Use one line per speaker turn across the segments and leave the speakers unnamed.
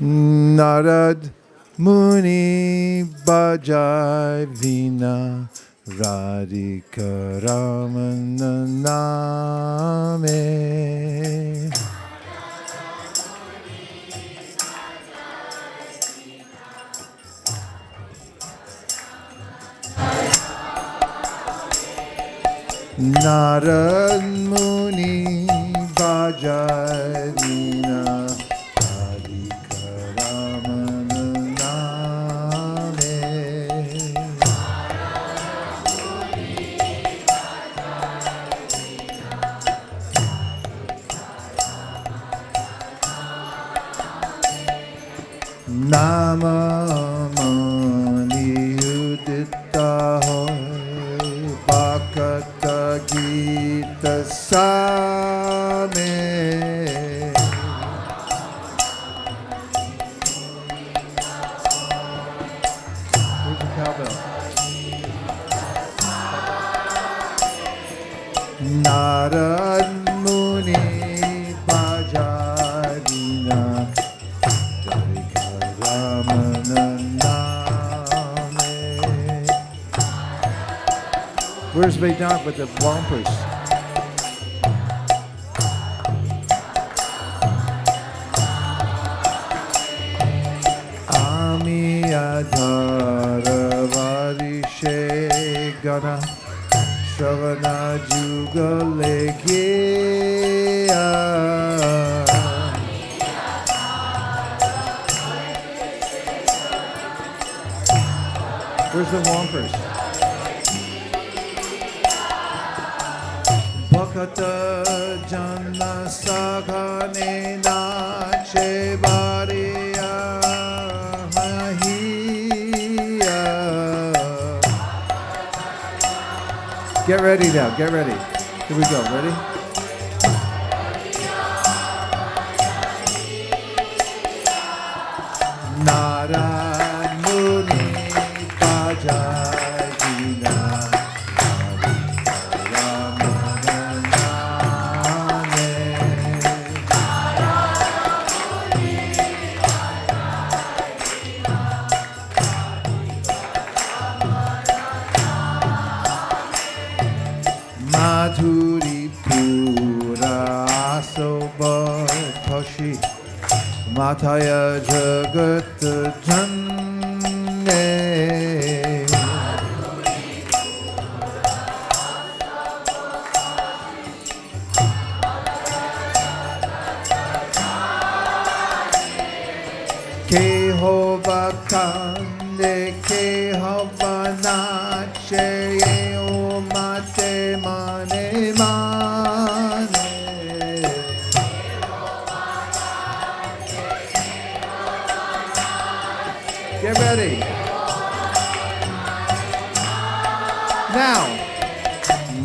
Narad Muni Bajai Vina Radhika Ramana Name. Narad Muni Bajai Vina Radhika Ramana Name. Nama Mani Udita Hoy Bhakata Gita Same. Where's the cowbell? Narad Muni Bhajarina Radhika Ramana Name. Where's Vedant with the bumpers? Ami Adhara Varishe Gana Shravana Jugalegeya. Where's the Wampers? Bhakata Jana Saghane Nache Bariya Mahiya. Get ready now, get ready. Here we go, ready? Narad Muni Bajai Vina Radhika Ramana Name. Madhuri Pura Asobhat Pashi Mataya Jagat Janne. Keho Bakande Keho Banache O Mate Mane Mane. Get ready. Now.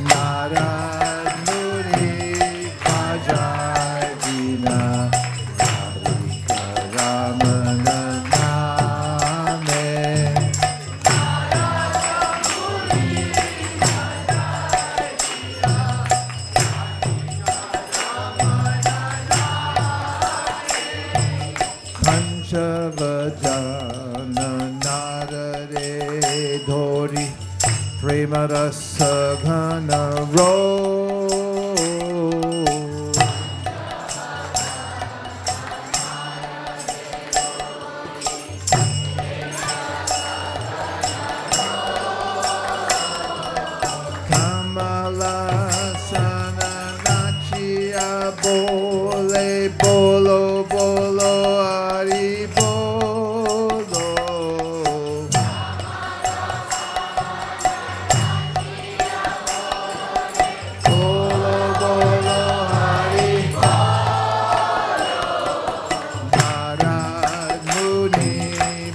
Narad Muni Bajai Vina Radhika Ramana Name. Panchavajana Narare Dhori Premarasa Ghana Ro. Kamala Sana Nachia Bole Bolo Bolo Ari Bolo. Bolo Bolo Ari Narad Muni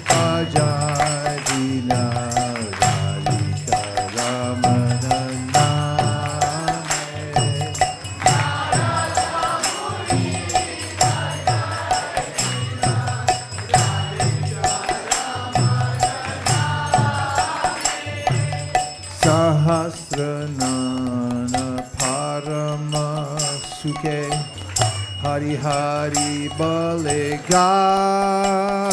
Bajai Vina Radhika Ramana Name. Sahasranana Parama Sukhe Hari Hari Bole Gai.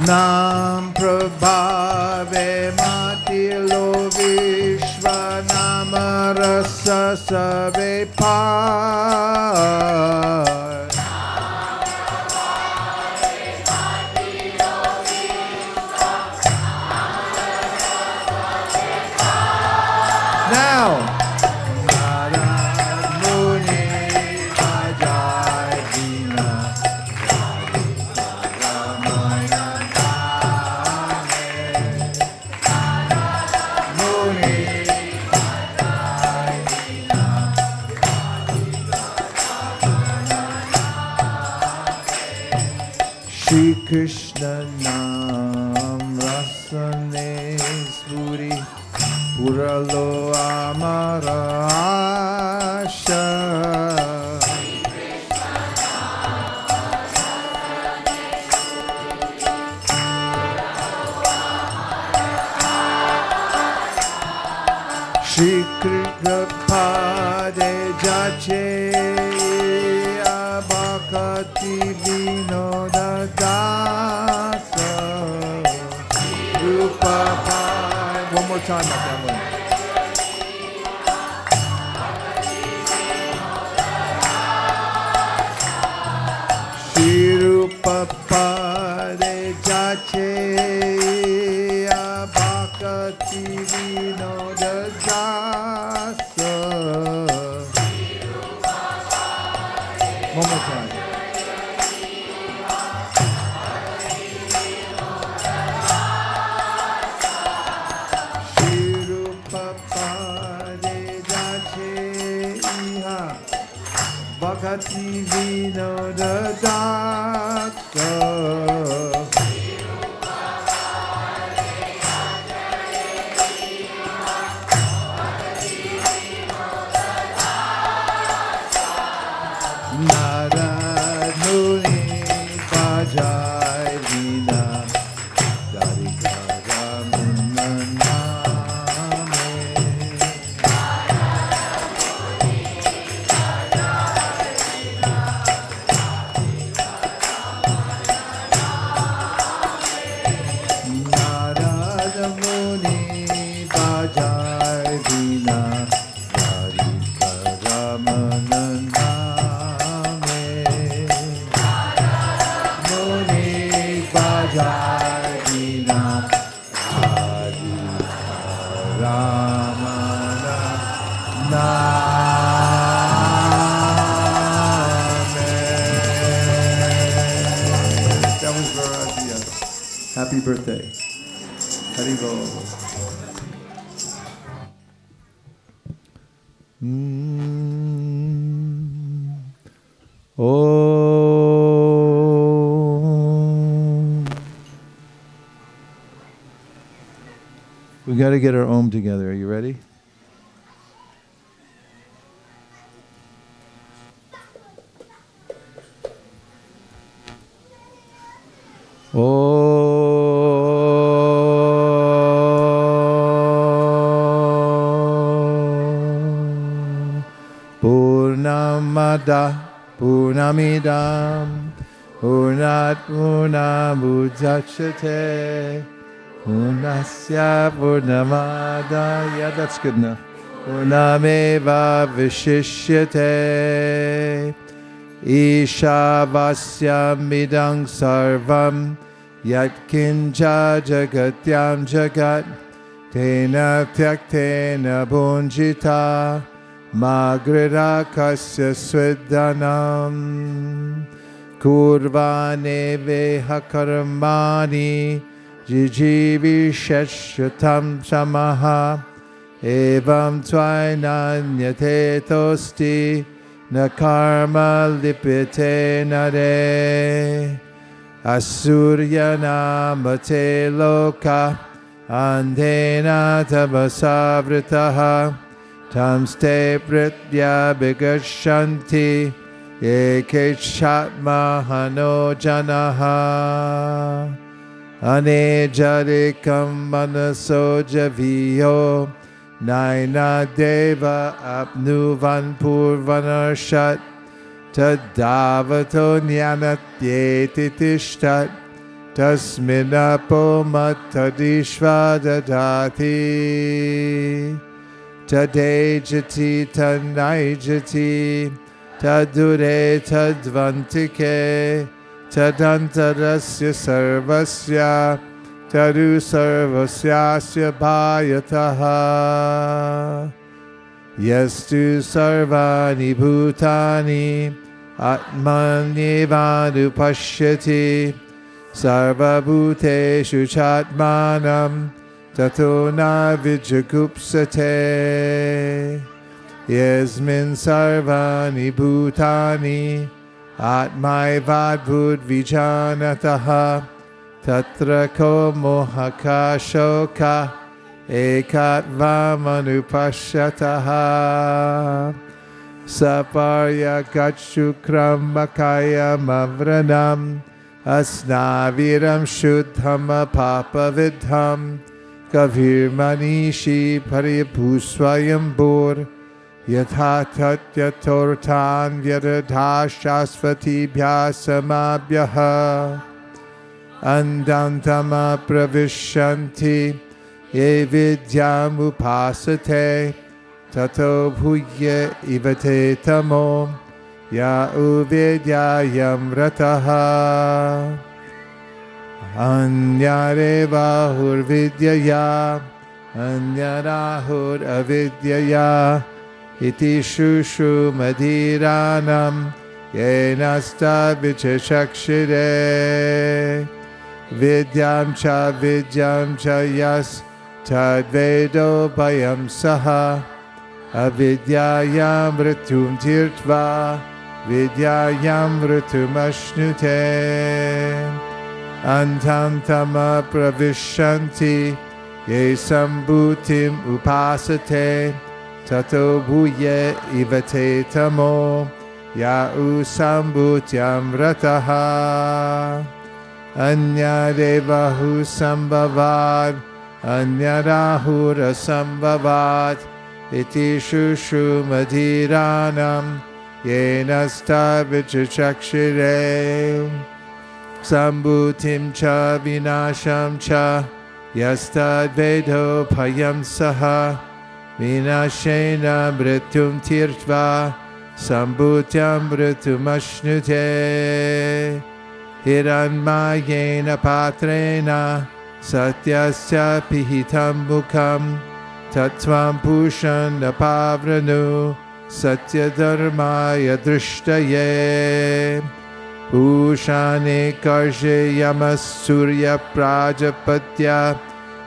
Nam Prabhave Matilo Vishwa Namarasa Save Par. Now, Narad Muni Ajay Dina Muni Shri Krishna Nam Rasane Spuri Puralo Amara Asha. Shri Krishna Pade Jache Abhakati Vinoda Dasa Rupa Pai. One more time, my family. Shri Rupa Pade Jache Abhakati Vinoda Dasa. One more time. Bhakati Vinoda Dasa. Narad Muni Bajai Vina Darikara Munaname. Narad Muni Bajai Vina Darikara Munaname. Muni Bajai Vina Darikara That was Bharati, yes. Happy birthday. Haribo. We got to get our Om together. Are you ready? Purnamada Purnamidam Purnat Purnamudachyate Purnasya Purnamada. Yeah, that's good enough. Purnameva Vishishyate Ishavasya Midang Sarvam Yatkinja Jagatyam Jagat Tena Tyaktena Bunjita Magrira Kasya Swedanam Kurvane Vehakarmani Jijivi Sheshyatam Samaha Evam Twainanyate Tosti Nakarma Lipite Nare Asurya Namate Loka Andena Tabasavritaha Tamste Pritya Bigashanti Eke chatma hano janaha. Ane jarikam manaso javiyo. Naina deva apnuvan purvanarshat. Tadavato nyanatyeti tishtat. Tasminapo matadishva dadati. Tadejati tanaijati. Tadure tadvantike. Tadantarasya sarvasya. Tadu sarvasyasya bhayataha. Yastu sarvani bhutani. Atmanyevanu pashyati. Sarvabhuteshu chatmanam tato na vijagupsate. Yasmin sarvani bhutani atmaivadbhut vijanataha tatra ko mohaka shoka ekatvamanupashyataha. Saparya gachukram makaya mavranam asnaviram shuddham papavidham kavir manishi paripusvayambur yatha tatyatortan vyadadha shasvatibhya samabhyaha andantama pravishyanti ye vidyam upasate tato bhuyya ivate tamo ya uvidyayam rataha. Anyareva hurvidyaya anyarahur avidyaya iti shushu madhiranam yenasta vichachakshire vidyam cha yas tadvedo bhayam saha avidyayam mrityum tirtva vidyayam mrityum ashnute. Antantama pravishyanti ye sambhutim upasate tato bhuye ivate tamo ya usambhutyam rataha. Anyadevahu sambhavad anyarahura sambhavat iti shushu madhiranam yenasta vichachakshire. Sambhutim cha vinasham cha yastad vedo payam saha vinashena mrityum tirtva sambhutyam mrityum ashnute. Hiranmayena patrena satyasya pihitam mukam tatvam pushan napavranu satyadharmaya drishtaye. Ushane karshe yamas surya prajapatya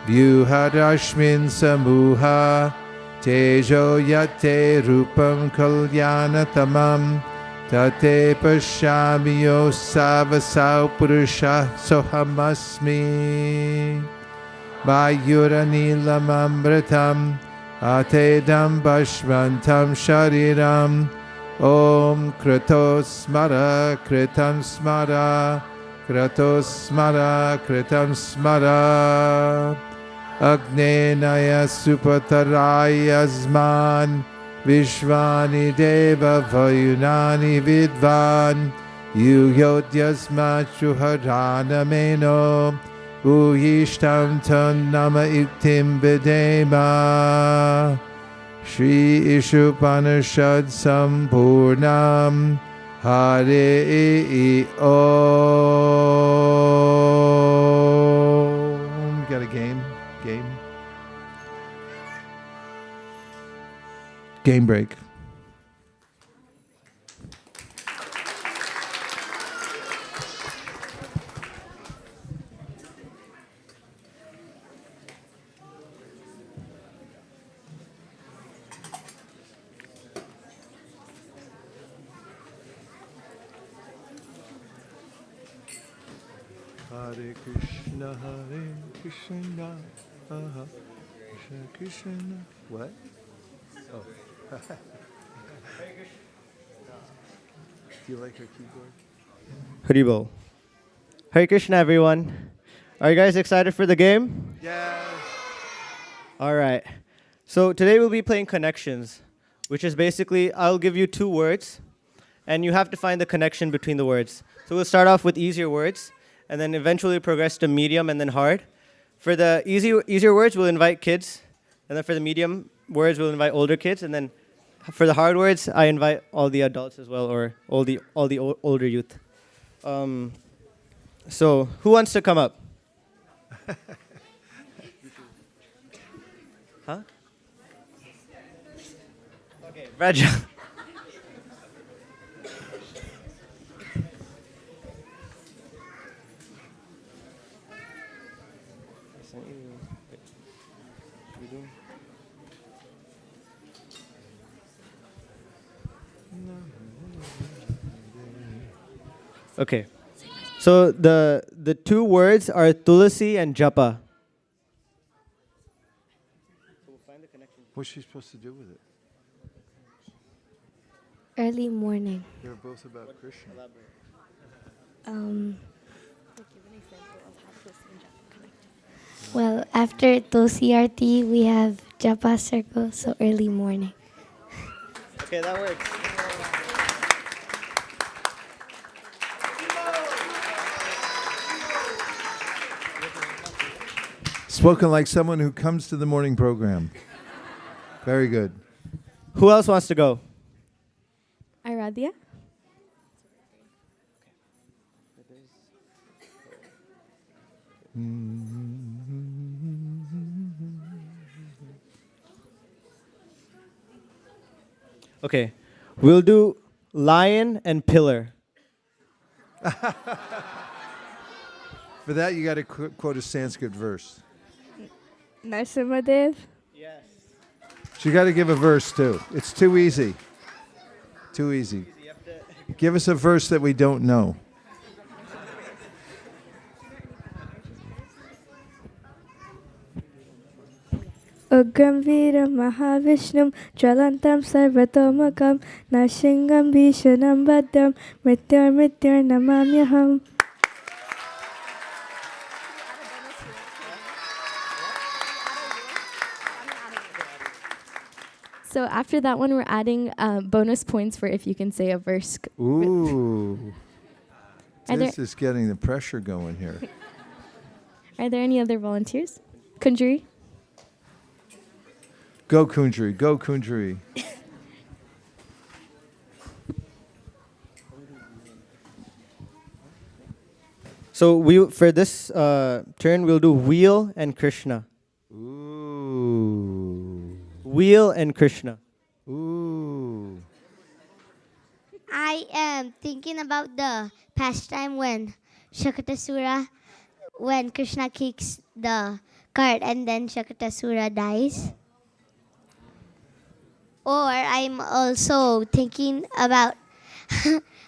vyuharashmin samuha tejo yate rupam kalyanatamam tate pashyamiyo savasau purusha sohamasmi. Vayuranilam amritam atedam bashvantam shariram. Om Kratos Smara Kritam Smara Kratos Smara Kritam Smara Agnenaya Supataraya Zman Vishvani Deva Vayunani Vidvan Yuyodyasma Chuharana Meno Uyishtam Tan Nama Iktim Videma. Shri Ishupanishad Sampurnam Hare Om. Got a game? Game break. Hare Krishna, Krishna Krishna. What? Oh. Do you like her keyboard?
Haribol. Hare Krishna, everyone. Are you guys excited for the game?
Yes.
All right. So today we'll be playing connections, which is basically I'll give you two words, and you have to find the connection between the words. So we'll start off with easier words, and then eventually progress to medium and then hard. For the easier words, we'll invite kids, and then for the medium words, we'll invite older kids, and then for the hard words, I invite all the adults as well, or all the older youth. So who wants to come up? Huh? Okay, Raja. Okay. So the two words are tulasi and japa.
What's she supposed to do with it?
Early morning.
They're both about Krishna.
Well, after Tulsi Aarti, we have Japa circle, so early morning.
Okay, that works.
Spoken like someone who comes to the morning program. Very good.
Who else wants to go?
Aradia?
Okay. We'll do lion and pillar.
For that, you got to quote a Sanskrit verse.
Narsimadev?
Yes.
So you got to give a verse too. It's too easy. Too easy. Give us a verse that we don't know.
Ugram Veeram Mahavishnum Jwalantam Sarvatomakam Nashingam Bhishanam Bhaddam Mrityur Namamyaham. So after that one, we're adding bonus points for if you can say a verse.
Ooh.
Are
This is getting the pressure going here.
Are there any other volunteers? Kunjuri?
Go Kunjuri, go Kunjuri.
So for this turn, we'll do wheel and Krishna.
Ooh.
Wheel and Krishna.
Ooh.
I am thinking about the pastime when Shakatasura, when Krishna kicks the cart and then Shakatasura dies. Or I'm also thinking about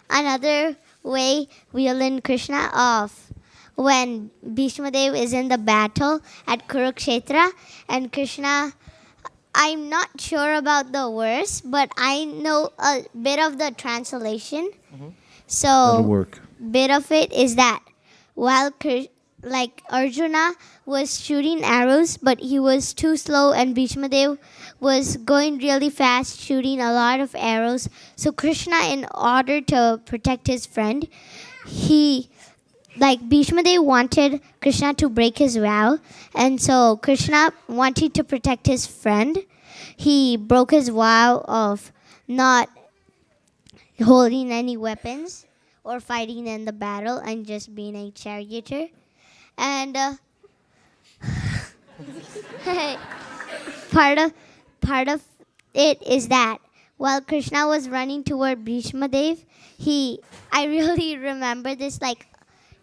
another way wheeling Krishna off when Bhishma Dev is in the battle at Kurukshetra and Krishna, I'm not sure about the verse, but I know a bit of the translation.
That'll
So
work.
bit of it is that while Arjuna was shooting arrows, but he was too slow, and Bhishma Dev was going really fast, shooting a lot of arrows. So Krishna, in order to protect his friend, Bhishma Dev wanted Krishna to break his vow, and so Krishna wanted to protect his friend. He broke his vow of not holding any weapons or fighting in the battle and just being a charioteer. And part of it is that while Krishna was running toward Bhishma Dev, I really remember this,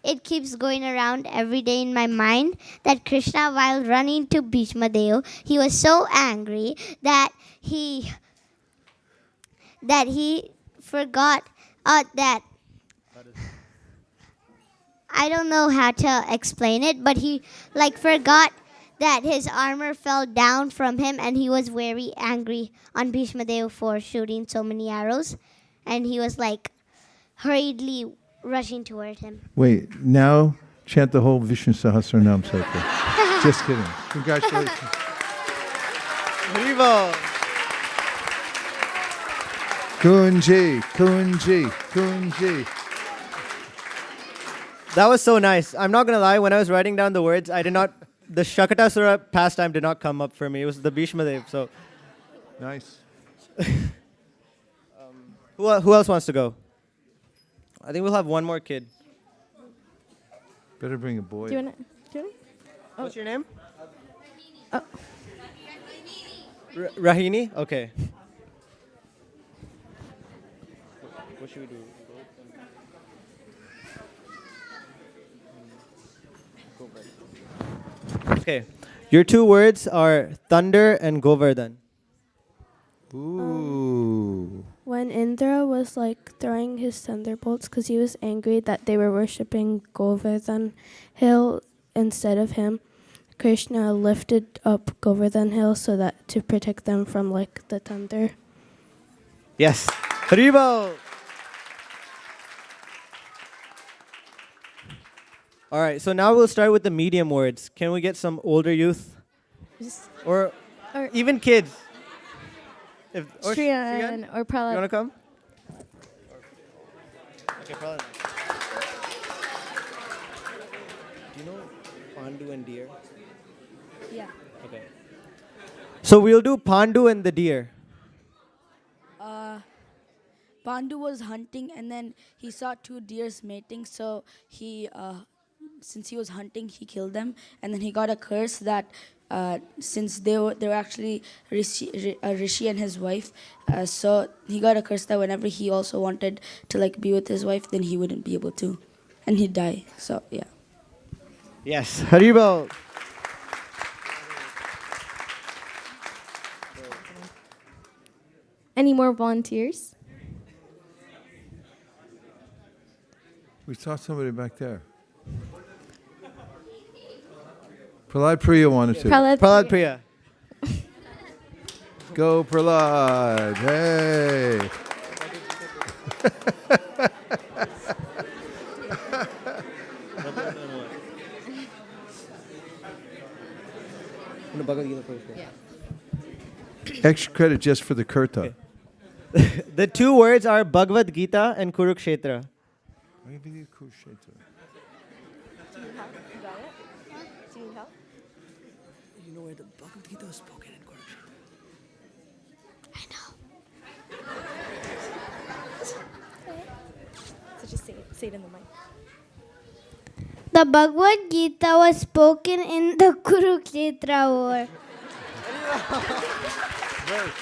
it keeps going around every day in my mind, that Krishna, while running to Bhishma Dev, he was so angry that he forgot that I don't know how to explain it, but he forgot that his armor fell down from him, and he was very angry on Bhishma Dev for shooting so many arrows, and he was hurriedly rushing toward him.
Wait, now chant the whole Vishnu Sahasranam cycle. Just kidding. Congratulations.
Haribo.
Kunji, Kunji, Kunji.
That was so nice. I'm not gonna lie. When I was writing down the words, the Shakatasura pastime did not come up for me. It was the Bhishma Dev. So,
Nice.
who else wants to go? I think we'll have one more kid.
Better bring a boy.
Do you want to?
What's your name?
Oh.
Rahini. Okay. What should we do? Okay. Your two words are thunder and Govardhan.
Ooh.
When Indra was like throwing his thunderbolts because he was angry that they were worshipping Govardhan hill instead of him, Krishna lifted up Govardhan hill so that to protect them from like the thunder.
Yes. Haribo. All right. So now we'll start with the medium words. Can we get some older youth or even kids?
Shriyan or
You
Prahlad.
want to come? Okay, Prahlad. Do you know Pandu and deer?
Yeah.
Okay. So we'll do Pandu and the deer.
Pandu was hunting and then he saw two deers mating. So he, since he was hunting, he killed them. And then he got a curse that since they were actually a rishi and his wife, so he got a curse that whenever he also wanted to like be with his wife, then he wouldn't be able to, and he'd die. So yeah.
Yes. Haribo.
Any more volunteers?
We saw somebody back there. Prahlad Priya wanted to.
Prahlad Priya.
Go Prahlad. Hey. Extra credit just for the Kirta.
The two words are Bhagavad Gita and Kurukshetra.
You know where the Bhagavad Gita was spoken in Kurukshetra?
So just say it in the mic.
The Bhagavad Gita was spoken in the Kurukshetra war.
Verse.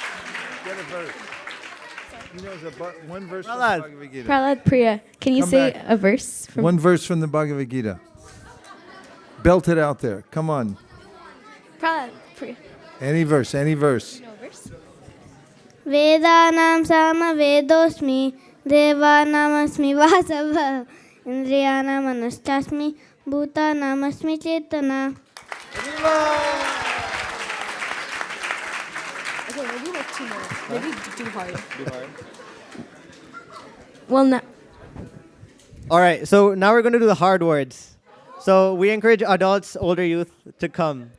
Get a verse. He knows one verse from the
Prahlad.
Bhagavad Gita.
Prahlad Priya, can you
Come
say
back.
a verse from
One verse from the Bhagavad Gita. Belt it out there. Come on.
Prahlad Priya?
Any verse, any verse.
No verse.
Vedanam sama vedosmi, devanam asmi vasava, indriyanam anastasmi, bhutanam asmi chetana.
Okay, maybe like 2 more. Maybe too hard.
Well, no.
All right. So now we're going to do the hard words. So we encourage adults, older youth to come.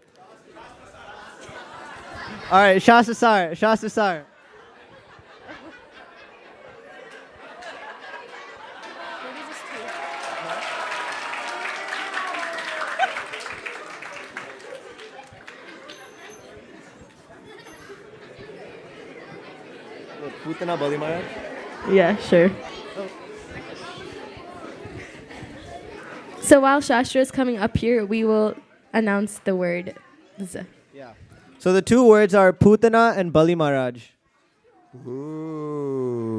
All right. Shastra Sar. Shastra Sar. Putana Balimaya.
Yeah, sure. So while Shastra is coming up here, we will announce the word.
Yeah. So the two words are Putana and Bali Maharaj.
Ooh.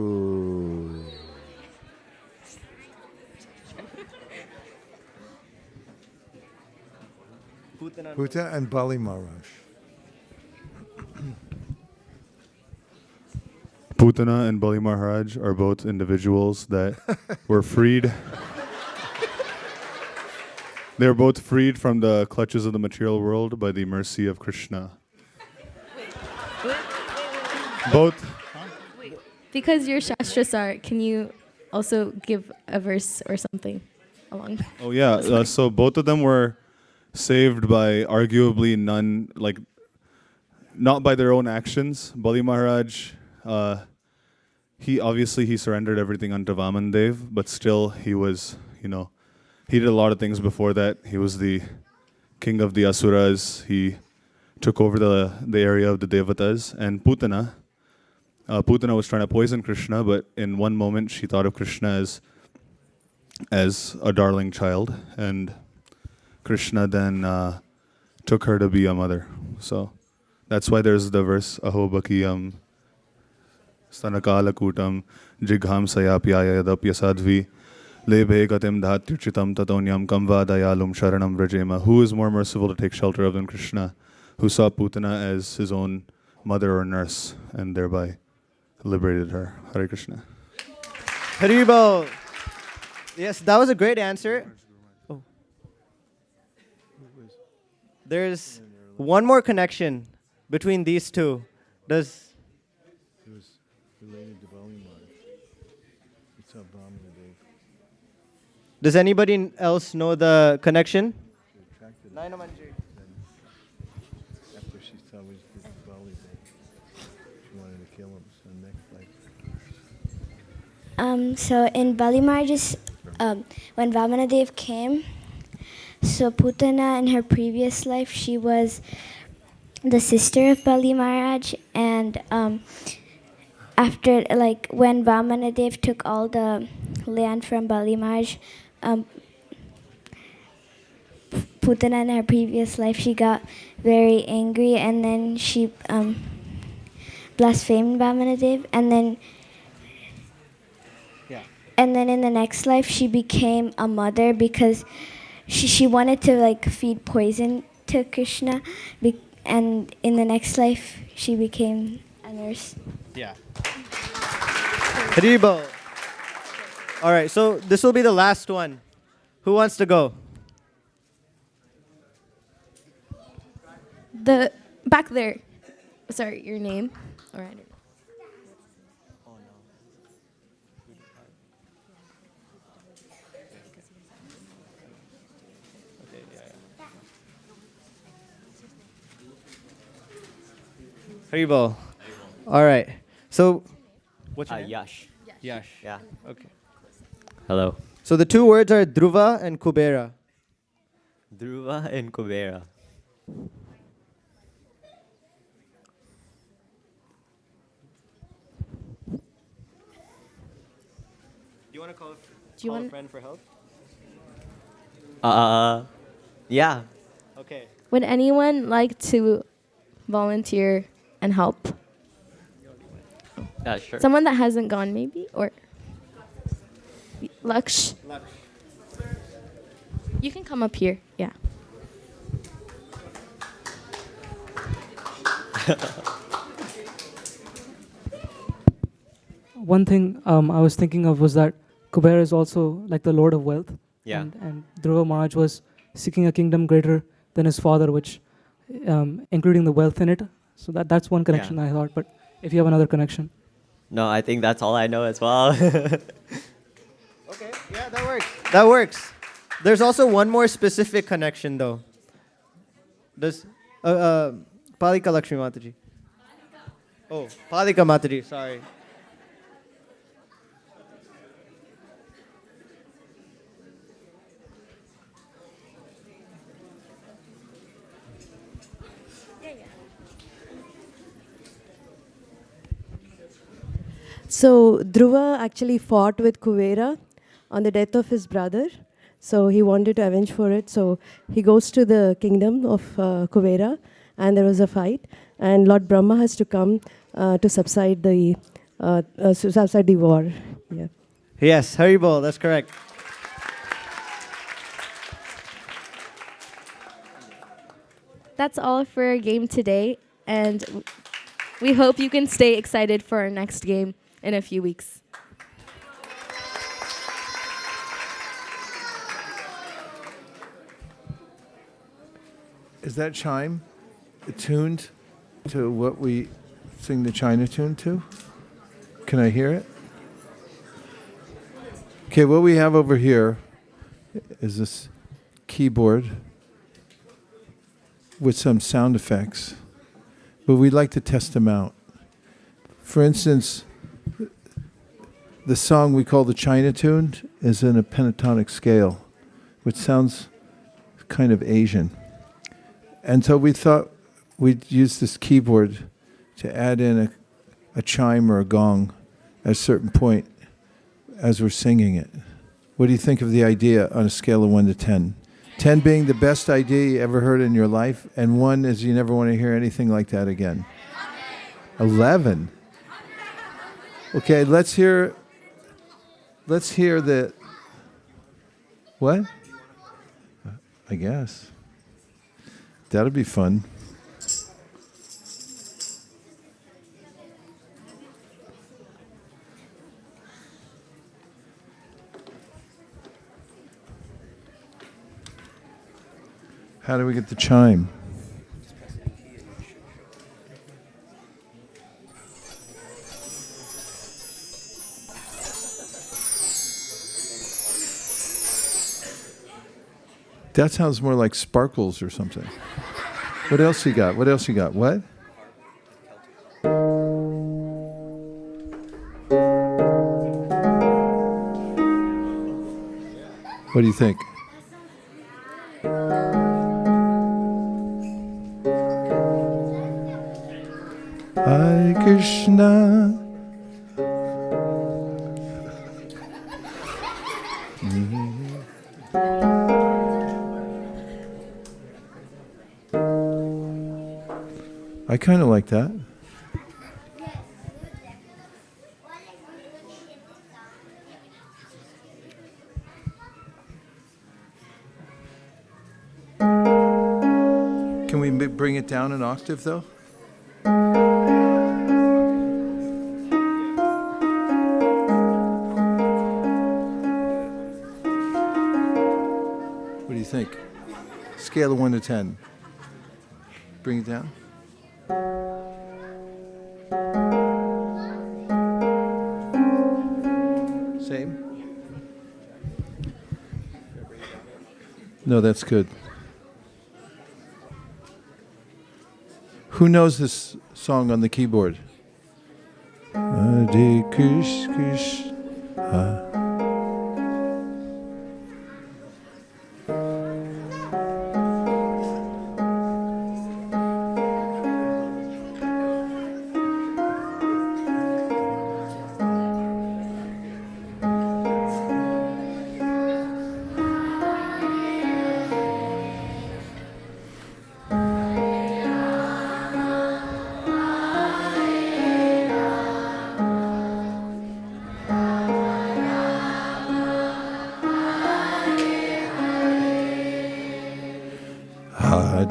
Bhuta and Bali Maharaj.
Putana and Bali Maharaj are both individuals that were freed. They were both freed from the clutches of the material world by the mercy of Krishna. Both.
Because you're Shastra Sar, can you also give a verse or something along.
Oh yeah. So both of them were saved by arguably not by their own actions. Bali Maharaj, he surrendered everything unto Vamandev, but still he was, he did a lot of things before that. He was the king of the Asuras. He took over the area of the Devatas. And Putana was trying to poison Krishna, but in one moment she thought of Krishna as a darling child, and Krishna then took her to be a mother. So that's why there's the verse Aho Bakiyam Stanakala Kutam Jigham Sayapyaya Yadapyasadvi Lebhe Gatim Dhatyuchitam Tatonyam Kamva Dayalum Sharanam Vrajema. Who is more merciful to take shelter of than Krishna, who saw Putana as his own mother or nurse and thereby liberated her. Hare Krishna.
Haribol. Yes, that was a great answer. Oh. There's one more connection between these two.
It was related to Bali Maharaj. It's a Brahmana.
Does anybody else know the connection?
After she saw was the Bali, she wanted to kill him. So next life.
So in Bali Maharaj's, when Vamanadev came, so Putana in her previous life, she was the sister of Bali Maharaj, and after, like, when Vamanadev took all the land from Bali Maharaj, Putana in her previous life, she got very angry, and then she blasphemed Vamanadev, and then in the next life she became a mother because she wanted to like feed poison to Krishna, and in the next life she became a nurse.
Yeah. Haribol. All right, so this will be the last one. Who wants to go?
The back there. Sorry, your name. All right.
Haribol. All right. So, what's your name?
Yash.
Yash.
Yeah.
Okay.
Hello.
So the two words are Dhruva and Kubera.
Dhruva and Kubera.
Do you want to call
want
a friend for help?
Yeah.
Okay.
Would anyone like to volunteer and help?
Yeah, sure.
Someone that hasn't gone, maybe? Or Laksh? You can come up here. Yeah.
One thing I was thinking of was that Kubera is also like the Lord of Wealth.
Yeah.
And Dhruva Maharaj was seeking a kingdom greater than his father, which including the wealth in it. So that's one connection I thought. But if you have another connection.
No, I think that's all I know as well.
Okay. Yeah, that works. That works. There's also one more specific connection, though. Does Palika Lakshmi Mataji? Oh, Palika Mataji. Sorry.
So Dhruva actually fought with Kuvera on the death of his brother. So he wanted to avenge for it. So he goes to the kingdom of Kuvera, and there was a fight. And Lord Brahma has to come to subside the war. Yeah.
Yes, Haribol, that's correct.
That's all for our game today, and we hope you can stay excited for our next game in a few weeks.
Is that chime tuned to what we sing the China tune to? Can I hear it? Okay, what we have over here is this keyboard with some sound effects, but we'd like to test them out. For instance, the song we call the China tune is in a pentatonic scale, which sounds kind of Asian. And so we thought we'd use this keyboard to add in a chime or a gong at a certain point as we're singing it. What do you think of the idea on a scale of 1 to 10? 10 being the best idea you ever heard in your life, and 1 is you never want to hear anything like that again. 11. Okay, let's hear the, what? I guess. That'll be fun. How do we get the chime? That sounds more like sparkles or something. What else you got? What else you got? What? What do you think? Hare Krishna. I kind of like that. Can we bring it down an octave, though? What do you think? Scale of 1 to 10. Bring it down. Same? No, that's good. Who knows this song on the keyboard? Hare Krishna.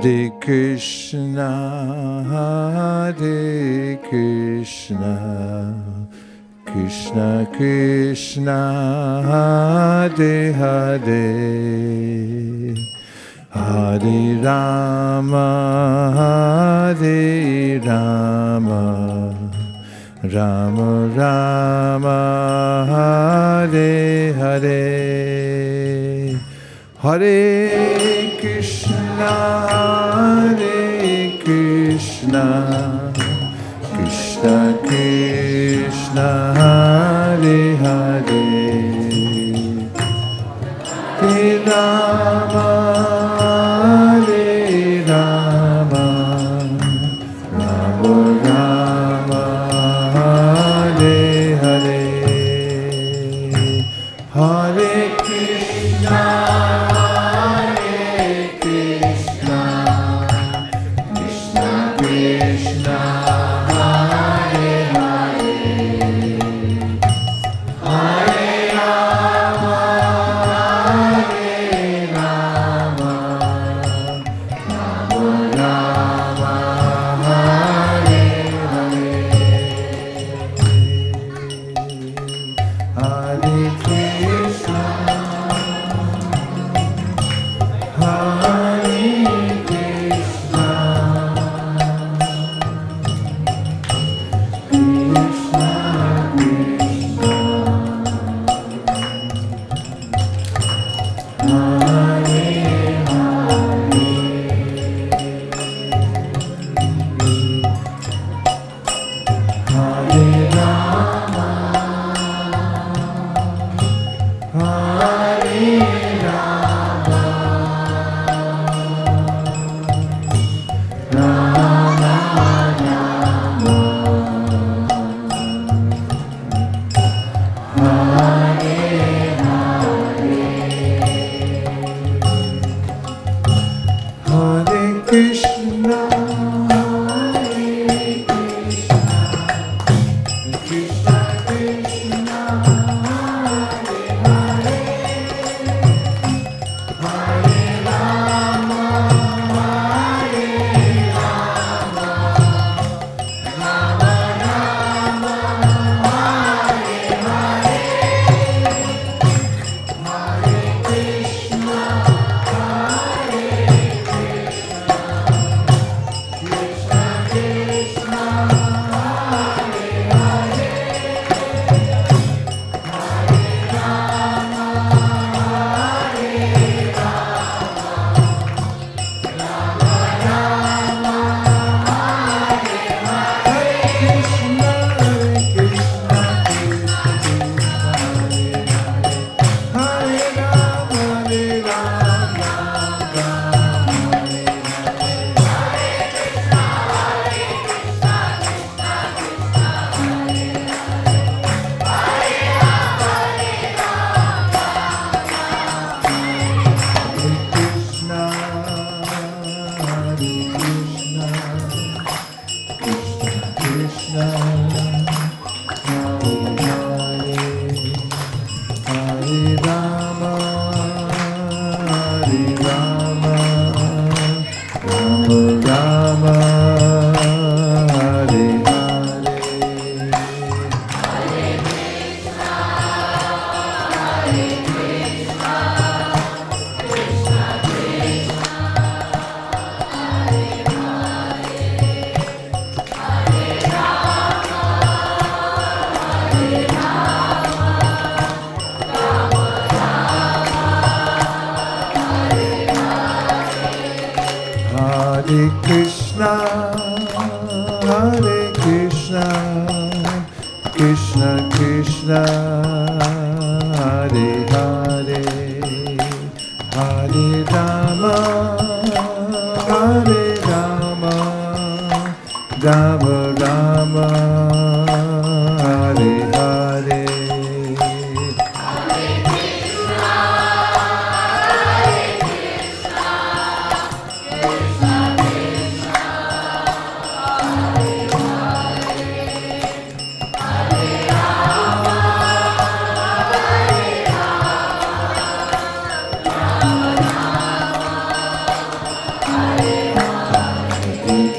Hare Krishna, Hare Krishna, Krishna Krishna, Hare Hare, Hare Rama, Hare Rama, Rama Rama, Hare Hare, Hare Krishna, Hare Krishna, Krishna Krishna, Hare Hare, Hare Rama, Hare Rama, Rama Rama, Hare Hare, Hare Krishna. Hare Krishna, Krishna Krishna, Hare Rama, Hare Rama, Rama Rama, Hare Hare, Hare Krishna, Hare Hare Krishna, Hare Krishna, Krishna Krishna, Hare Hare, Hare Rama, Hare Rama, Rama Rama, Hare Hare.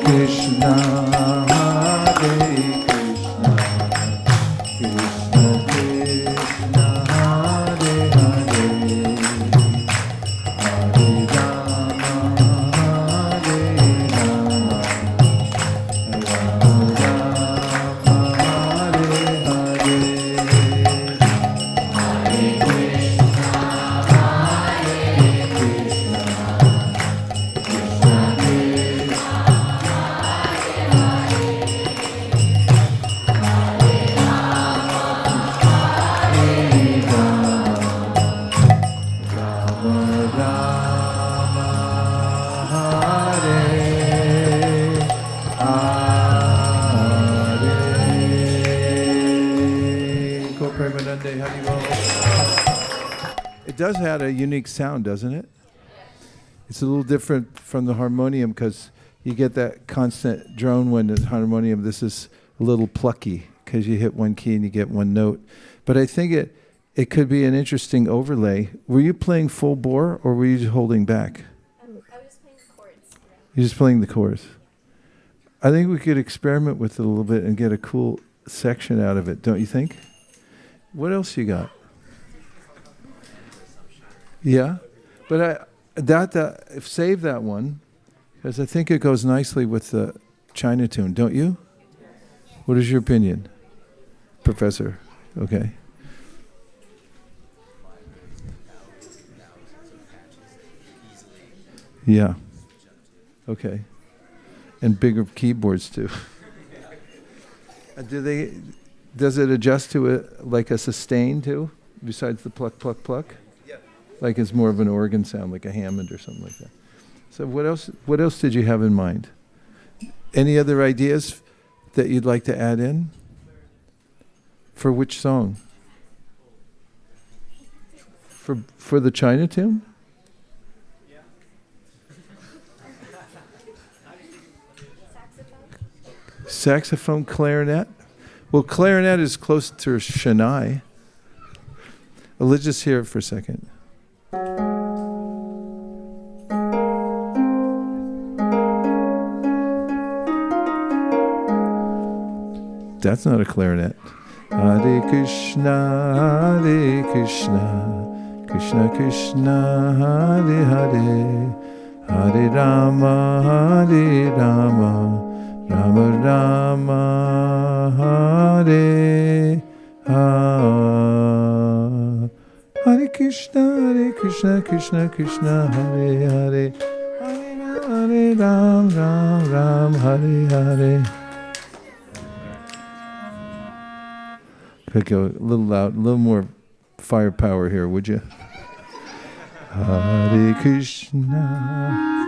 Krishna, Hare Krishna, Krishna Krishna, Hare Hare, Hare Rama, Hare Rama, Rama Rama, Hare Hare, Hare Krishna, Hare Krishna, Krishna Krishna. It does have a unique sound, doesn't it? It's a little different from the harmonium because you get that constant drone when it's harmonium. This is a little plucky because you hit one key and you get one note. But I think it could be an interesting overlay. Were you playing full bore or were you just holding back?
I was playing chords.
You're just playing the chorus. I think we could experiment with it a little bit and get a cool section out of it, don't you think? What else you got? Yeah, but save that one because I think it goes nicely with the China tune, don't you? What is your opinion, Professor? Okay. Yeah. Okay. And bigger keyboards too. Does it adjust to like a sustain too, besides the pluck, pluck, pluck? Yeah. Like it's more of an organ sound, like a Hammond or something like that. So what else did you have in mind? Any other ideas that you'd like to add in? For which song? For the China tune? Saxophone, clarinet. Well, clarinet is close to Shania. Let's just hear it for a second. That's not a clarinet. Hare Krishna, Krishna Krishna, Hare Hare, Hare Rama, Rama Rama, Hare Hare. Hare Krishna, Krishna Krishna, Hare Hare, Hare Ram, Ram, Hare Hare. Could go a little loud, a little more firepower here, would you? Hare Krishna.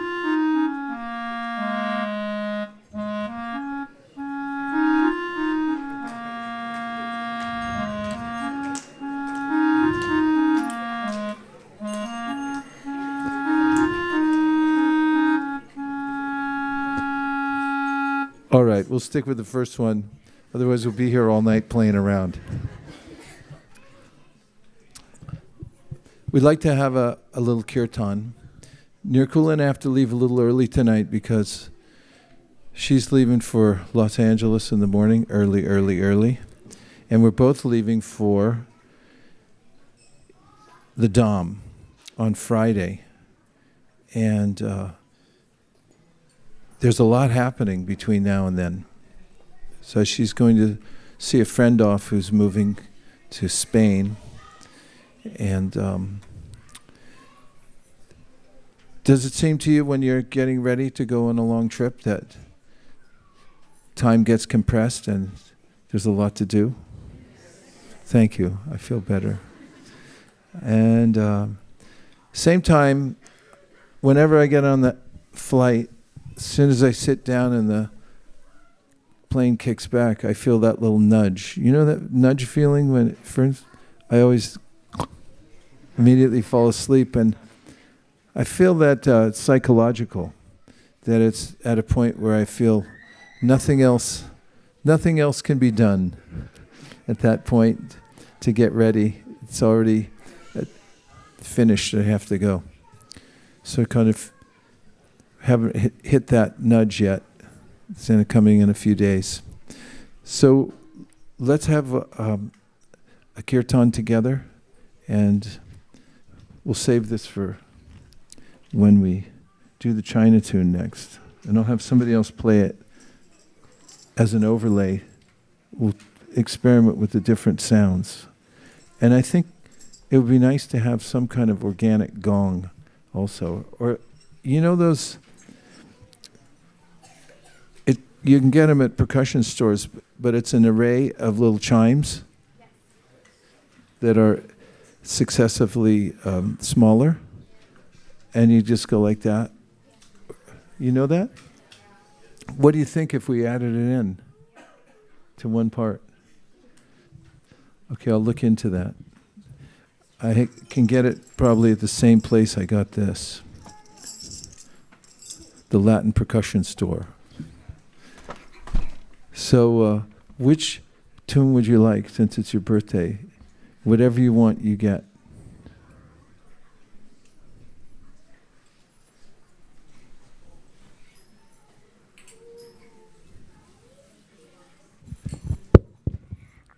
All right, we'll stick with the first one. Otherwise, we'll be here all night playing around. We'd like to have a little kirtan. Nirkul and I have to leave a little early tonight because she's leaving for Los Angeles in the morning, early. And we're both leaving for the Dom on Friday. And there's a lot happening between now and then. So she's going to see a friend off who's moving to Spain. And does it seem to you when you're getting ready to go on a long trip that time gets compressed and there's a lot to do? Thank you. I feel better. And same time, whenever I get on the flight, as soon as I sit down and the plane kicks back, I feel that little nudge. You know that nudge feeling when, I always immediately fall asleep, and I feel that it's psychological, that it's at a point where I feel nothing else can be done at that point to get ready. It's already finished. I have to go. So kind of haven't hit that nudge yet. It's coming in a few days. So let's have a kirtan together, and we'll save this for when we do the China tune next. And I'll have somebody else play it as an overlay. We'll experiment with the different sounds. And I think it would be nice to have some kind of organic gong also. Or, you know those... You can get them at percussion stores, but it's an array of little chimes that are successively smaller, and you just go like that. You know that? What do you think if we added it in to one part? Okay, I'll look into that. I can get it probably at the same place I got this, the Latin percussion store. So, which tune would you like, since it's your birthday? Whatever you want, you get.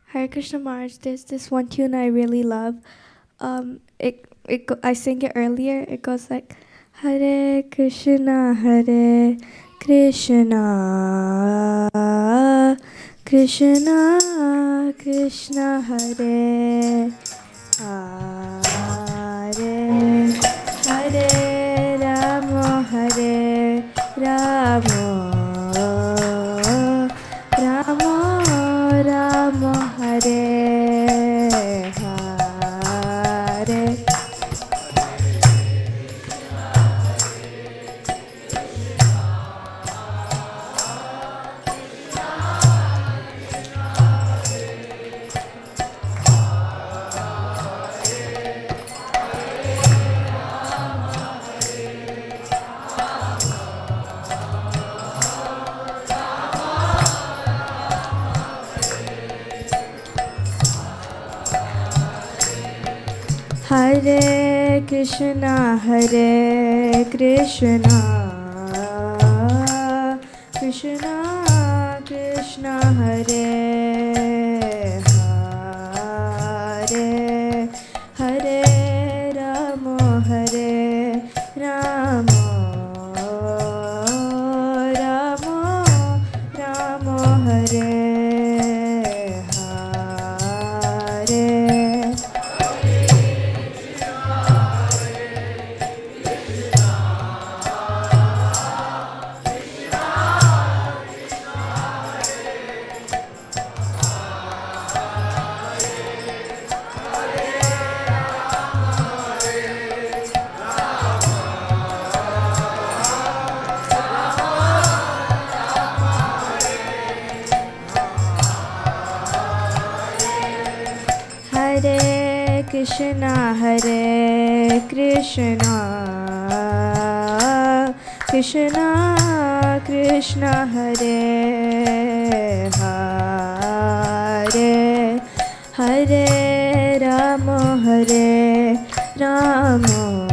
Hare Krishna Maharaj, there's this one tune I really love. I sang it earlier. It goes like, Hare Krishna, Krishna Krishna Krishna, Hare Hare, Hare Rama, Hare Rama, Rama Rama, Hare Hare. Krishna Hare Krishna Krishna Krishna Hare Hare Hare Rama Hare Rama Rama Rama Hare Hare Hare Krishna Hare Krishna Krishna Krishna Hare Hare Hare Rama Hare Rama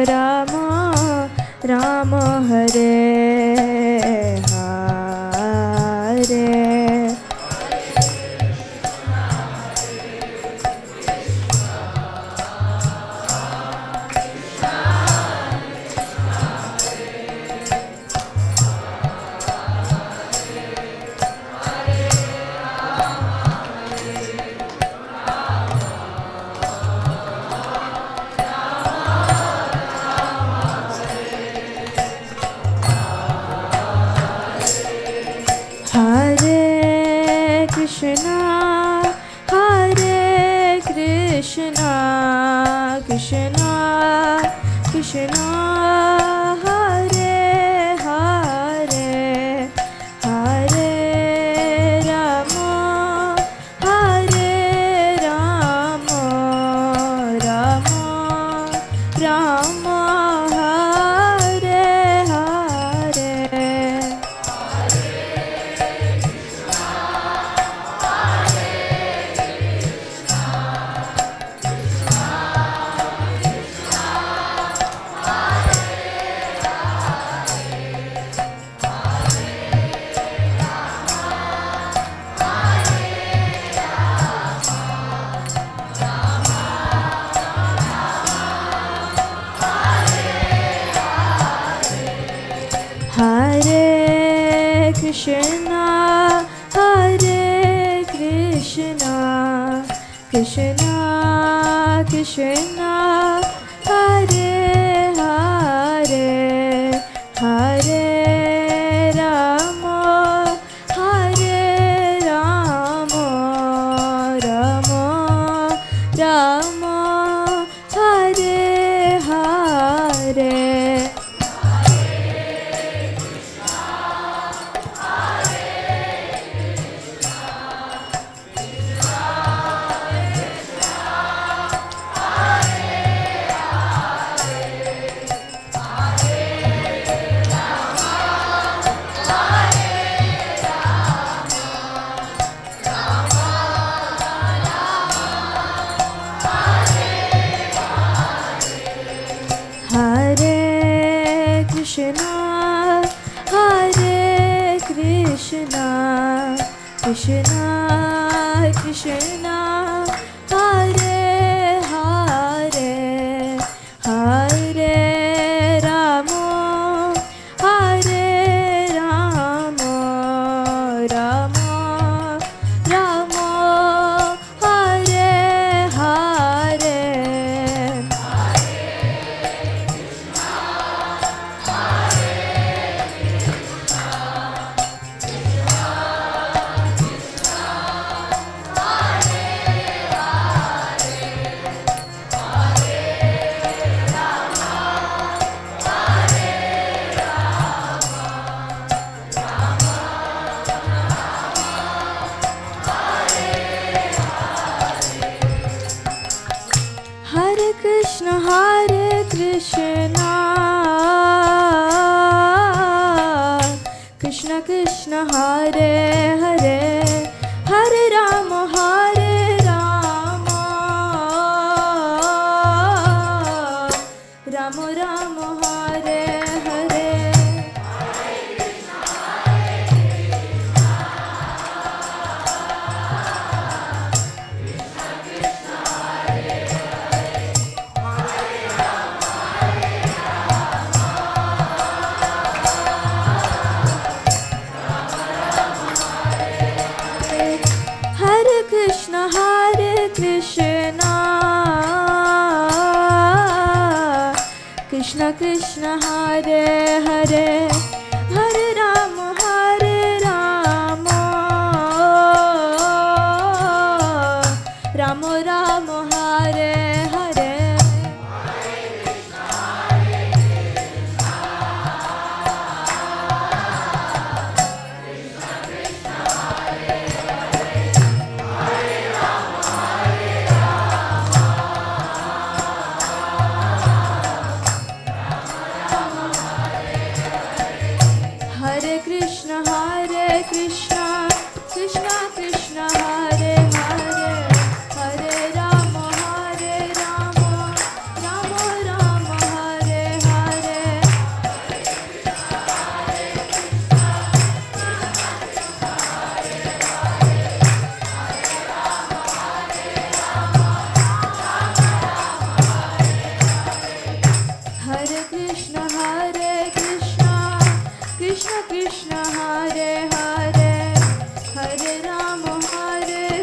Rama Rama Hare Hare Hare Krishna Krishna Krishna Krishna Hare Hare Hare Rama Hare Rama Rama Rama Hare Hare Hare Krishna Krishna Krishna Hare Hare Hare Rama Hare Rama Rama Rama Hare Hare Hare Krishna Krishna Krishna Hare Hare Hare Rama Hare Rama Rama Rama Hare Hare Hare Krishna Krishna Krishna Hare Hare Hare Rama Krishna Krishna Hare Hare Hare Rama Rama Rama Hare Hare Hare Krishna Krishna Krishna Hare Hare Hare Rama Rama Rama Hare Hare Hare Krishna Krishna Krishna Hare Hare Hare Rama Rama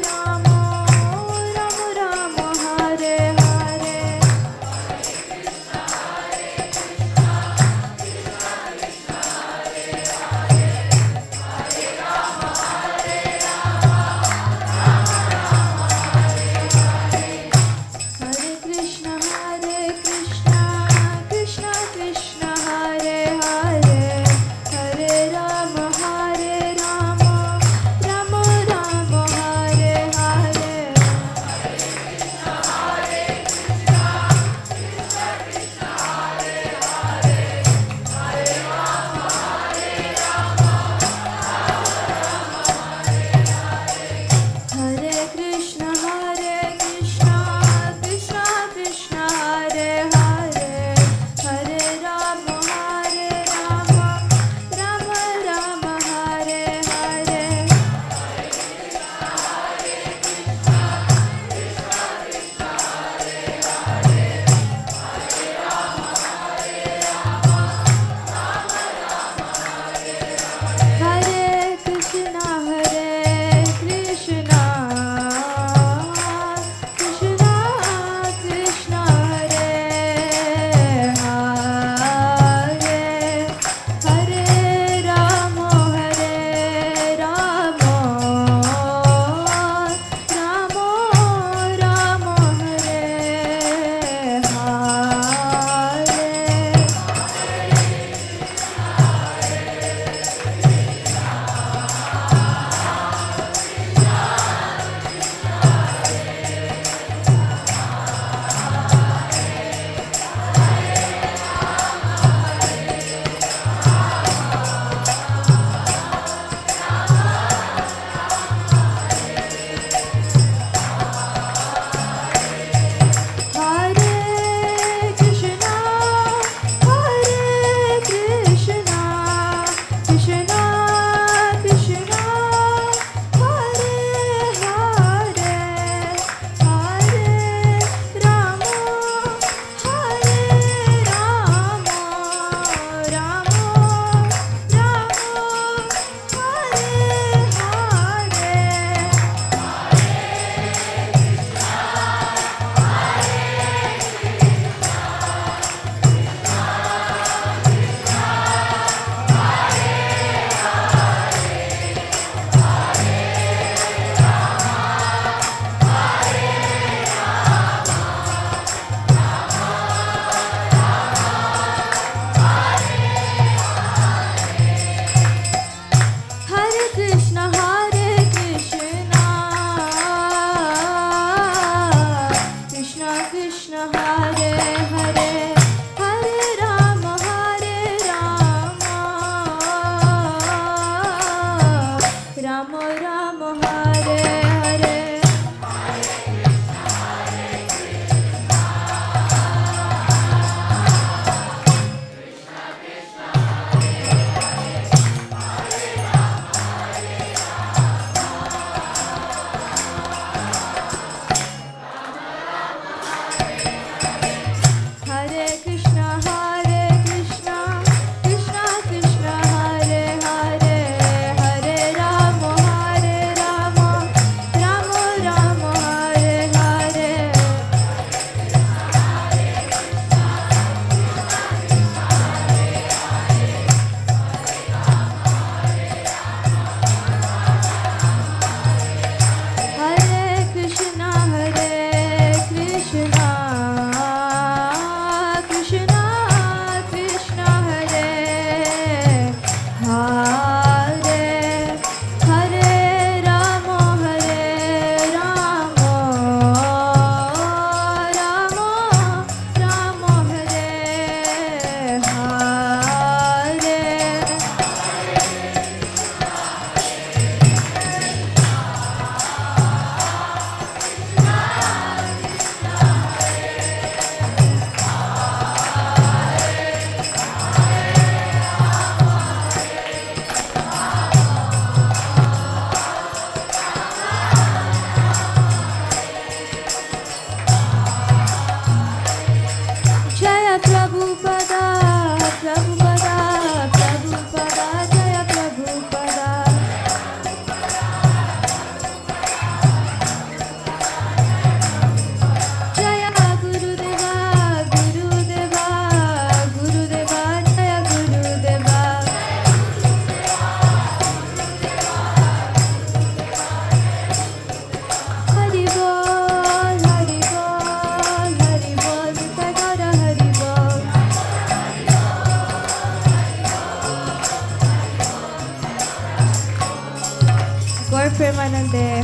Premanande.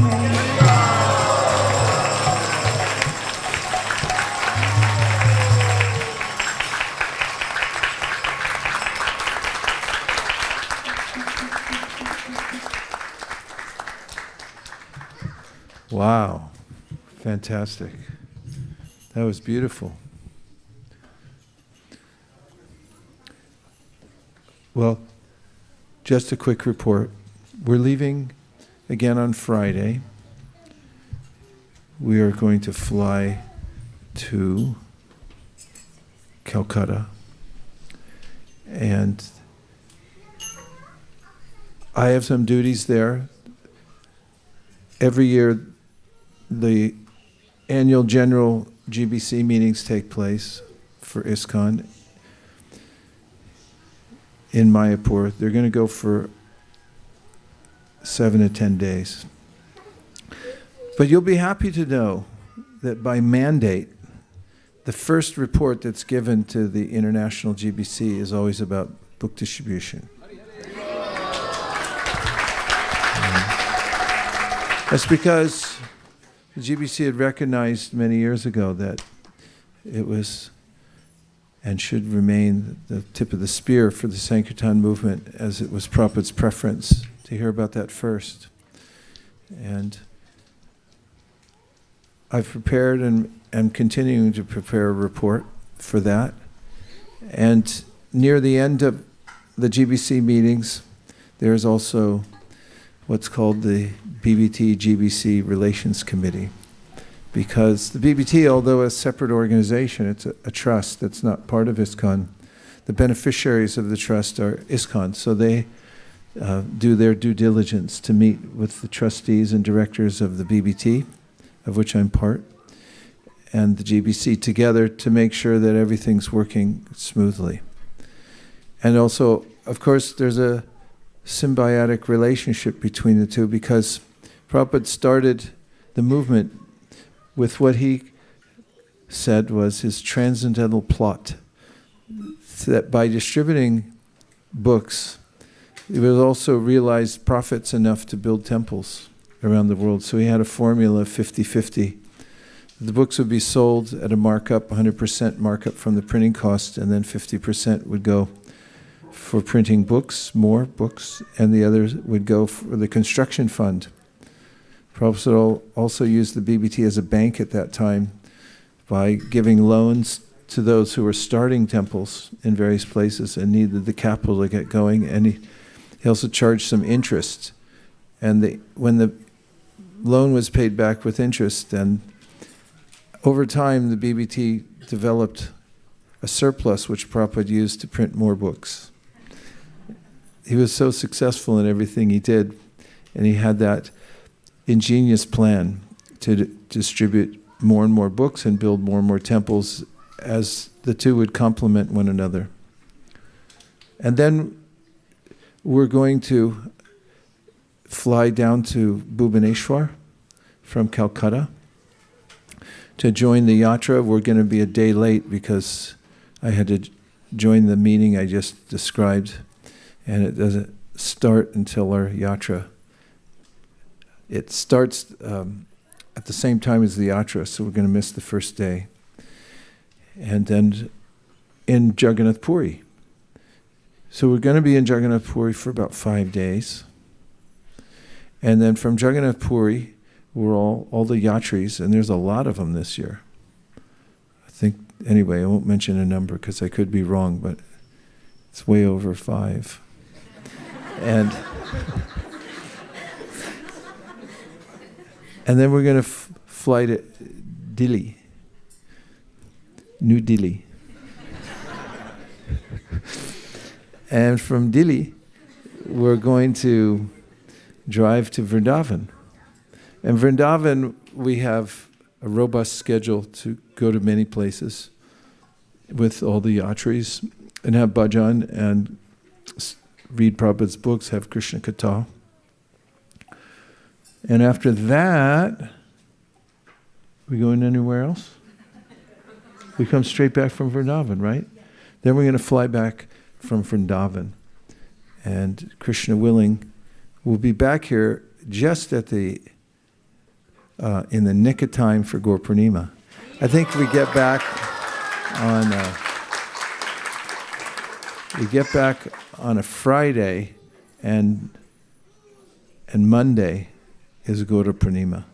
Wow. Fantastic. That was beautiful. Well, just a quick report. We're leaving again on Friday. We are going to fly to Calcutta. And I have some duties there. Every year, the annual general GBC meetings take place for ISKCON in Mayapur. They're going to go for 7 to 10 days. But you'll be happy to know that by mandate, the first report that's given to the international GBC is always about book distribution. That's because the GBC had recognized many years ago that it was and should remain the tip of the spear for the Sankirtan movement, as it was Prabhupada's preference to hear about that first. And I've prepared and am continuing to prepare a report for that. And near the end of the GBC meetings, there's also what's called the BBT-GBC Relations Committee. Because the BBT, although a separate organization, it's a trust that's not part of ISKCON. The beneficiaries of the trust are ISKCON, so they do their due diligence to meet with the trustees and directors of the BBT, of which I'm part, and the GBC together to make sure that everything's working smoothly. And also, of course, there's a symbiotic relationship between the two, because Prabhupada started the movement with what he said was his transcendental plot, so that by distributing books, it would also realize profits enough to build temples around the world. So he had a formula of 50-50. The books would be sold at a markup, 100% markup from the printing cost, and then 50% would go for printing books, more books, and the others would go for the construction fund. Prabhupada also used the BBT as a bank at that time by giving loans to those who were starting temples in various places and needed the capital to get going, and he also charged some interest. And when the loan was paid back with interest, and over time the BBT developed a surplus which Prabhupada used to print more books. He was so successful in everything he did, and he had that ingenious plan to distribute more and more books and build more and more temples, as the two would complement one another. And then we're going to fly down to Bhubaneswar from Calcutta to join the yatra. We're going to be a day late because I had to join the meeting I just described, and it doesn't start until our yatra. It starts at the same time as the yatra, so we're going to miss the first day. And then in Jagannath Puri. So we're going to be in Jagannath Puri for about 5 days. And then from Jagannath Puri, we're all the yatris, and there's a lot of them this year. I think, anyway, I won't mention a number because I could be wrong, but it's way over 5. And then we're going to fly to Delhi, New Delhi. And from Delhi, we're going to drive to Vrindavan. And Vrindavan, we have a robust schedule to go to many places with all the yatris and have bhajan and read Prabhupada's books, have Krishna Katha. And after that, we going anywhere else? We come straight back from Vrindavan, right? Then we're going to fly back from Vrindavan. And Krishna willing, we'll be back here just at in the nick of time for Gaur Purnima. I think we get back on a Friday, and Monday is Gaur Purnima.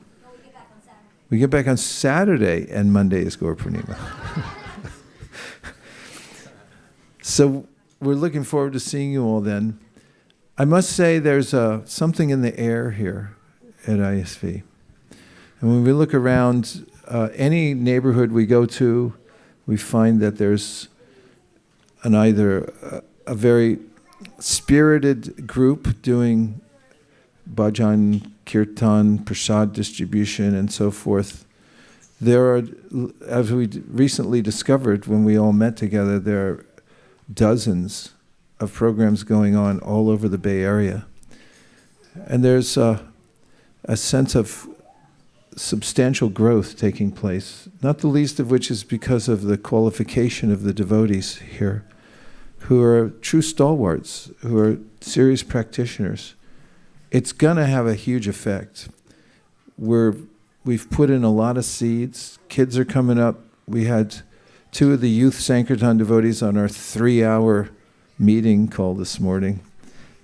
We get back on Saturday, and Monday is Gaur Purnima. So we're looking forward to seeing you all then. I must say there's something in the air here at ISV. And when we look around any neighborhood we go to, we find that there's either a very spirited group doing bhajan, kirtan, prasad distribution, and so forth. There are, as we recently discovered when we all met together, there are dozens of programs going on all over the Bay Area. And there's a sense of substantial growth taking place, not the least of which is because of the qualification of the devotees here, who are true stalwarts, who are serious practitioners. It's going to have a huge effect. We've put in a lot of seeds. Kids are coming up. We had 2 of the youth Sankirtan devotees on our 3-hour meeting call this morning,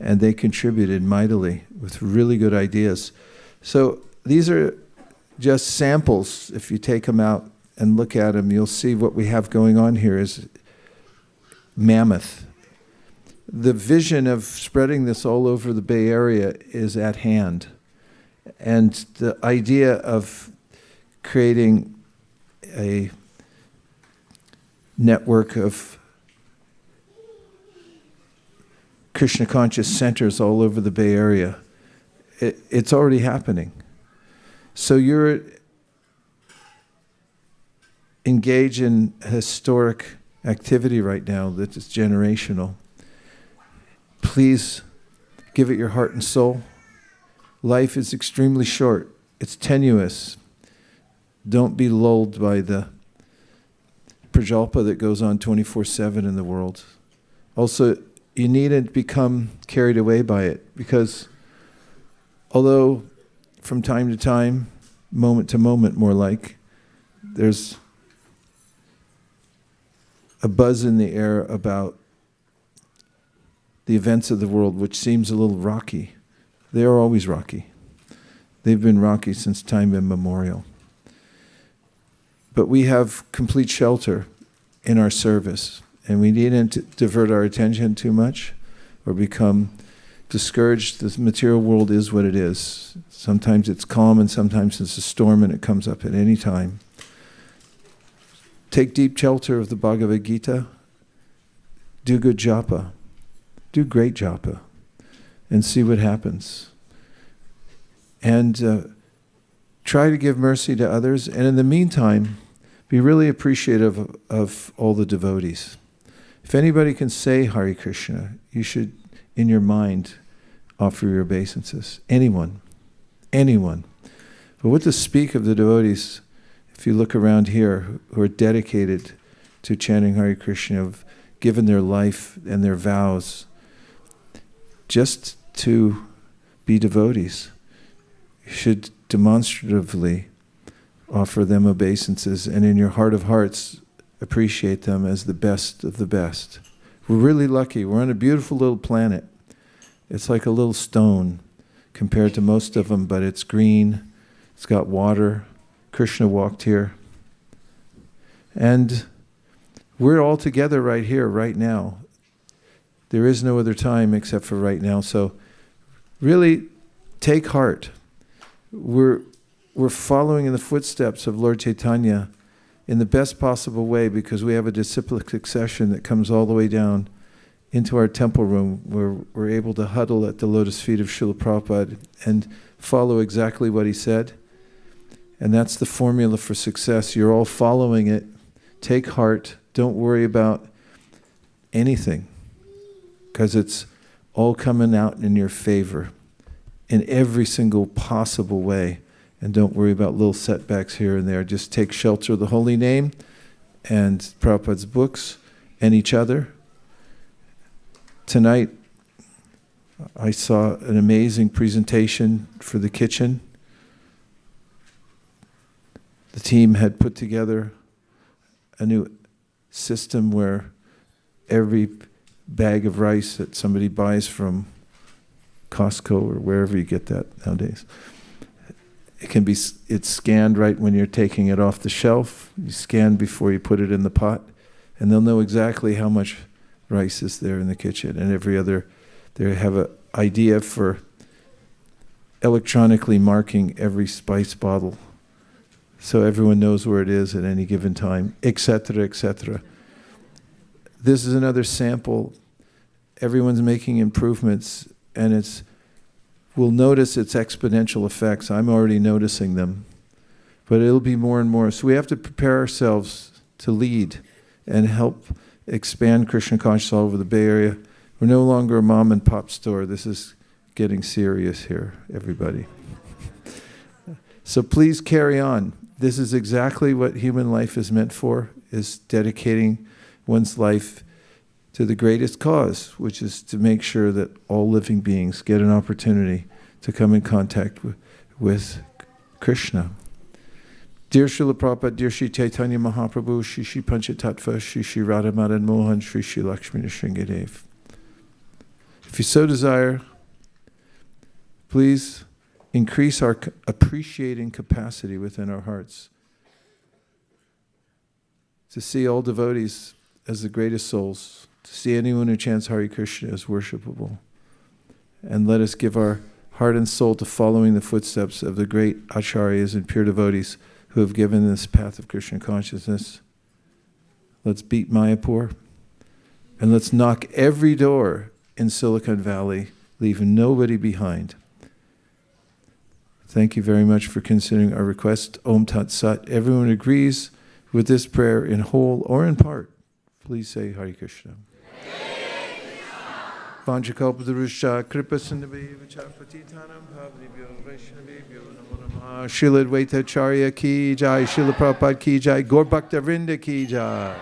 and they contributed mightily with really good ideas. So these are just samples. If you take them out and look at them, you'll see what we have going on here is mammoth. The vision of spreading this all over the Bay Area is at hand. And the idea of creating a network of Krishna conscious centers all over the Bay Area, it's already happening. So you're engaged in historic activity right now that is generational. Please give it your heart and soul. Life is extremely short. It's tenuous. Don't be lulled by the prajalpa that goes on 24/7 in the world. Also, you needn't become carried away by it, because although from time to time, moment to moment more like, there's a buzz in the air about the events of the world which seems a little rocky. They are always rocky. They've been rocky since time immemorial. But we have complete shelter in our service, and we needn't divert our attention too much or become discouraged. The material world is what it is. Sometimes it's calm and sometimes it's a storm, and it comes up at any time. Take deep shelter of the Bhagavad Gita. Do good japa. Do great japa. And see what happens. And try to give mercy to others. And in the meantime, be really appreciative of all the devotees. If anybody can say Hare Krishna, you should, in your mind, offer your obeisances. Anyone. Anyone. But what to speak of the devotees, if you look around here, who are dedicated to chanting Hare Krishna, have given their life and their vows just to be devotees. You should demonstratively offer them obeisances, and in your heart of hearts, appreciate them as the best of the best. We're really lucky. We're on a beautiful little planet. It's like a little stone compared to most of them, but it's green, it's got water. Krishna walked here. And we're all together right here, right now. There is no other time except for right now. So really take heart. We're following in the footsteps of Lord Chaitanya in the best possible way, because we have a disciplic succession that comes all the way down into our temple room, where we're able to huddle at the lotus feet of Srila Prabhupada and follow exactly what he said. And that's the formula for success. You're all following it. Take heart. Don't worry about anything, because it's all coming out in your favor in every single possible way. And don't worry about little setbacks here and there. Just take shelter of the holy name and Prabhupada's books and each other. Tonight, I saw an amazing presentation for the kitchen. The team had put together a new system where every bag of rice that somebody buys from Costco or wherever you get that nowadays, it's scanned right when you're taking it off the shelf. You scan before you put it in the pot, and they'll know exactly how much rice is there in the kitchen. And they have an idea for electronically marking every spice bottle, so everyone knows where it is at any given time, etc., etc. This is another sample. Everyone's making improvements, and we'll notice its exponential effects. I'm already noticing them, but it'll be more and more. So we have to prepare ourselves to lead and help expand Krishna consciousness all over the Bay Area. We're no longer a mom and pop store. This is getting serious here, everybody. So please carry on. This is exactly what human life is meant for, is dedicating one's life to the greatest cause, which is to make sure that all living beings get an opportunity to come in contact with Krishna. Dear Srila Prabhupada, dear Sri Chaitanya Mahaprabhu, Shri Shri Panchatattva, Shri Shri Radha Madan Mohan, Shri Shri Lakshmi Nrsingadev. If you so desire, please increase our appreciating capacity within our hearts to see all devotees as the greatest souls, to see anyone who chants Hare Krishna as worshipable. And let us give our heart and soul to following the footsteps of the great acharyas and pure devotees who have given this path of Krishna consciousness. Let's beat Mayapur, and let's knock every door in Silicon Valley, leaving nobody behind. Thank you very much for considering our request. Om Tat Sat. Everyone agrees with this prayer in whole or in part. Please say Hare Krishna. Vanchakalpatarusha kripa sindhabhi vichapatitanam bhavnibhyo vaishnavibhyo namo namaha. Srila Advaita Acharya ki jai, Srila Prabhupada ki jai, Gaur Bhakta Vrinda ki jai.